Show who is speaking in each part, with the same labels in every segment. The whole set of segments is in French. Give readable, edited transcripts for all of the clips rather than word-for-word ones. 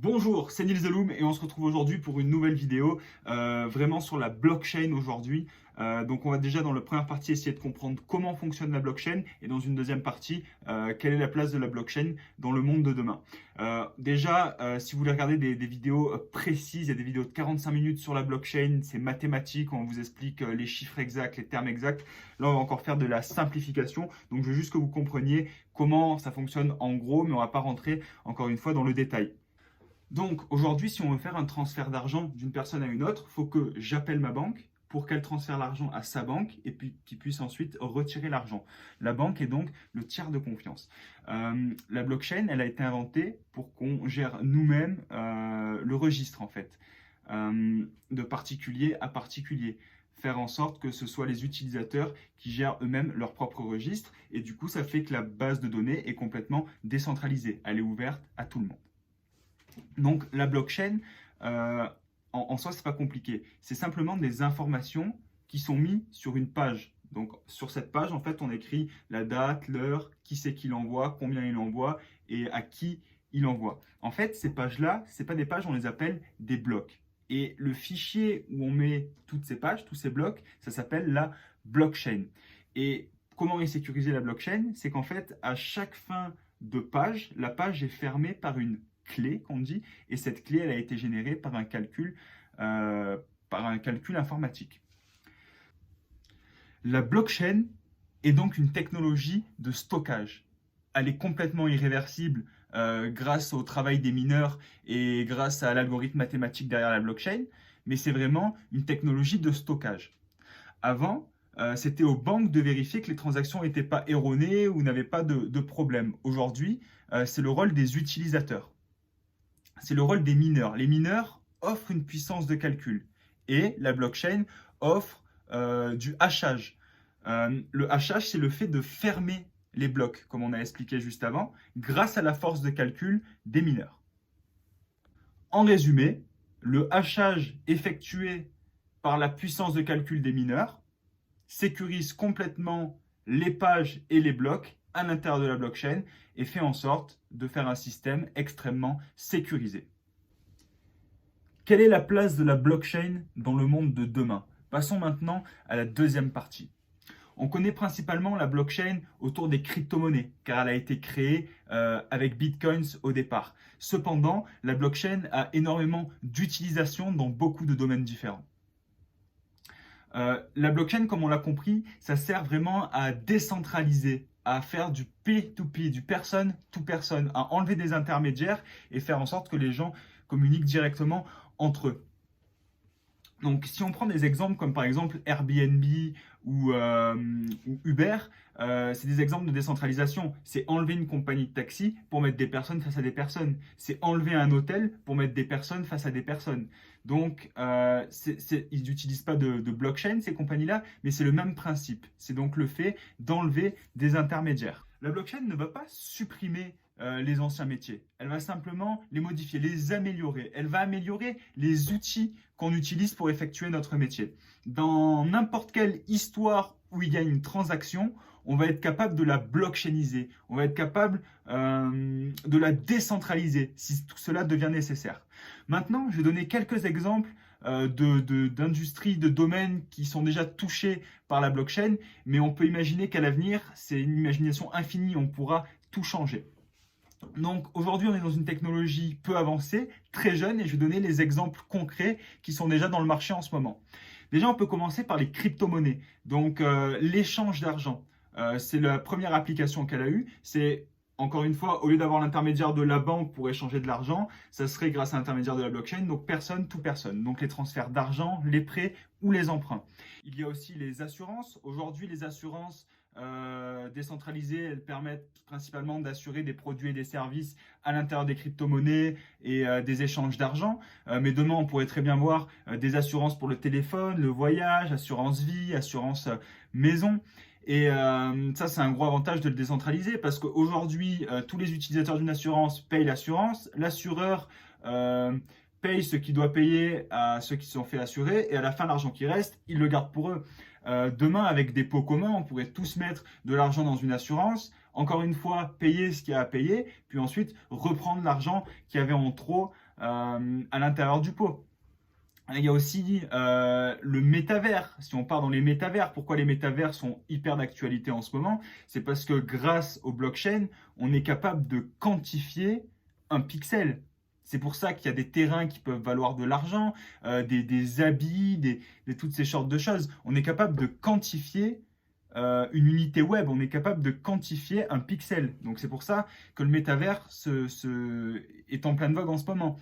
Speaker 1: Bonjour, c'est Nils Deloum et on se retrouve aujourd'hui pour une nouvelle vidéo vraiment sur la blockchain aujourd'hui. Donc on va déjà dans la première partie essayer de comprendre comment fonctionne la blockchain et dans une deuxième partie quelle est la place de la blockchain dans le monde de demain. Si vous voulez regarder des vidéos précises, il y a des vidéos de 45 minutes sur la blockchain, c'est mathématique, on vous explique les chiffres exacts, les termes exacts. Là on va encore faire de la simplification, donc je veux juste que vous compreniez comment ça fonctionne en gros, mais on ne va pas rentrer encore une fois dans le détail. Donc aujourd'hui, si on veut faire un transfert d'argent d'une personne à une autre, il faut que j'appelle ma banque pour qu'elle transfère l'argent à sa banque et puis qu'il puisse ensuite retirer l'argent. La banque est donc le tiers de confiance. La blockchain, elle a été inventée pour qu'on gère nous-mêmes le registre en fait, de particulier à particulier. Faire en sorte que ce soit les utilisateurs qui gèrent eux-mêmes leur propre registre et du coup, ça fait que la base de données est complètement décentralisée. Elle est ouverte à tout le monde. Donc la blockchain, en soi, c'est pas compliqué. C'est simplement des informations qui sont mises sur une page. Donc sur cette page, en fait, on écrit la date, l'heure, qui c'est qui l'envoie, combien il envoie et à qui il envoie. En fait, ces pages-là, c'est pas des pages, on les appelle des blocs. Et le fichier où on met toutes ces pages, tous ces blocs, ça s'appelle la blockchain. Et comment est sécurisée la blockchain? C'est qu'en fait, à chaque fin de page, la page est fermée par une clé qu'on dit, et cette clé, elle a été générée par un calcul informatique. La blockchain est donc une technologie de stockage. Elle est complètement irréversible grâce au travail des mineurs et grâce à l'algorithme mathématique derrière la blockchain, mais c'est vraiment une technologie de stockage. Avant, c'était aux banques de vérifier que les transactions n'étaient pas erronées ou n'avaient pas de problème. Aujourd'hui, c'est le rôle des utilisateurs. C'est le rôle des mineurs. Les mineurs offrent une puissance de calcul et la blockchain offre du hachage. Le hachage, c'est le fait de fermer les blocs, comme on a expliqué juste avant, grâce à la force de calcul des mineurs. En résumé, le hachage effectué par la puissance de calcul des mineurs sécurise complètement les pages et les blocs à l'intérieur de la blockchain et fait en sorte de faire un système extrêmement sécurisé. Quelle est la place de la blockchain dans le monde de demain? Passons maintenant à la deuxième partie. On connaît principalement la blockchain autour des crypto-monnaies, car elle a été créée avec Bitcoins au départ. Cependant, la blockchain a énormément d'utilisation dans beaucoup de domaines différents. La blockchain, comme on l'a compris, ça sert vraiment à décentraliser, à faire du P2P, du person to person, à enlever des intermédiaires et faire en sorte que les gens communiquent directement entre eux. Donc, si on prend des exemples comme par exemple Airbnb ou Uber, c'est des exemples de décentralisation. C'est enlever une compagnie de taxi pour mettre des personnes face à des personnes. C'est enlever un hôtel pour mettre des personnes face à des personnes. Donc, ils n'utilisent pas de blockchain, ces compagnies-là, mais c'est le même principe. C'est donc le fait d'enlever des intermédiaires. La blockchain ne va pas supprimer les anciens métiers. Elle va simplement les modifier, les améliorer. Elle va améliorer les outils qu'on utilise pour effectuer notre métier. Dans n'importe quelle histoire où il y a une transaction, on va être capable de la blockchainiser. On va être capable de la décentraliser si tout cela devient nécessaire. Maintenant, je vais donner quelques exemples d'industries, de domaines qui sont déjà touchés par la blockchain, mais on peut imaginer qu'à l'avenir, c'est une imagination infinie, on pourra tout changer. Donc aujourd'hui, on est dans une technologie peu avancée, très jeune, et je vais donner les exemples concrets qui sont déjà dans le marché en ce moment. Déjà, on peut commencer par les crypto-monnaies, donc l'échange d'argent. C'est la première application qu'elle a eue. C'est, encore une fois, au lieu d'avoir l'intermédiaire de la banque pour échanger de l'argent, ça serait grâce à l'intermédiaire de la blockchain, donc personne to personne. Donc les transferts d'argent, les prêts ou les emprunts. Il y a aussi les assurances. Aujourd'hui, les assurances décentralisées, elles permettent principalement d'assurer des produits et des services à l'intérieur des crypto-monnaies et des échanges d'argent. Mais demain, on pourrait très bien voir des assurances pour le téléphone, le voyage, assurance vie, assurance maison. Et ça, c'est un gros avantage de le décentraliser parce qu'aujourd'hui, tous les utilisateurs d'une assurance payent l'assurance. L'assureur paye ce qu'il doit payer à ceux qui se sont fait assurer et à la fin, l'argent qui reste, ils le gardent pour eux. Demain, avec des pots communs, on pourrait tous mettre de l'argent dans une assurance, encore une fois, payer ce qu'il y a à payer, puis ensuite reprendre l'argent qu'il y avait en trop à l'intérieur du pot. Il y a aussi le métavers. Si on part dans les métavers, pourquoi les métavers sont hyper d'actualité en ce moment? C'est parce que grâce aux blockchains, on est capable de quantifier un pixel. C'est pour ça qu'il y a des terrains qui peuvent valoir de l'argent, des habits, toutes ces sortes de choses. On est capable de quantifier une unité web, on est capable de quantifier un pixel. Donc c'est pour ça que le métavers est en pleine vogue en ce moment.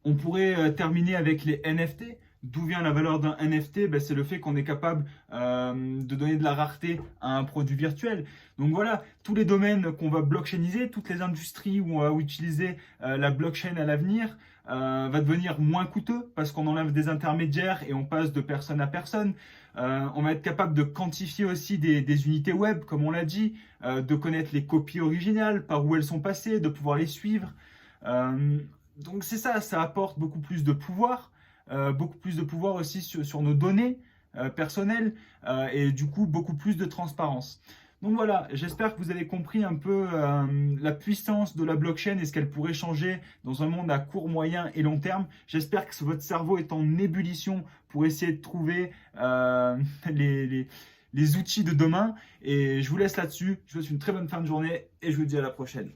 Speaker 1: On pourrait terminer avec les NFT. D'où vient la valeur d'un NFT? Ben, c'est le fait qu'on est capable de donner de la rareté à un produit virtuel. Donc voilà, tous les domaines qu'on va blockchainiser, toutes les industries où on va utiliser la blockchain à l'avenir, va devenir moins coûteux parce qu'on enlève des intermédiaires et on passe de personne à personne. On va être capable de quantifier aussi des unités web, comme on l'a dit, de connaître les copies originales, par où elles sont passées, de pouvoir les suivre. Euh, donc c'est ça, ça apporte beaucoup plus de pouvoir aussi sur nos données personnelles et du coup beaucoup plus de transparence. Donc voilà, j'espère que vous avez compris un peu la puissance de la blockchain et ce qu'elle pourrait changer dans un monde à court, moyen et long terme. J'espère que votre cerveau est en ébullition pour essayer de trouver les outils de demain. Et je vous laisse là-dessus. Je vous souhaite une très bonne fin de journée et je vous dis à la prochaine.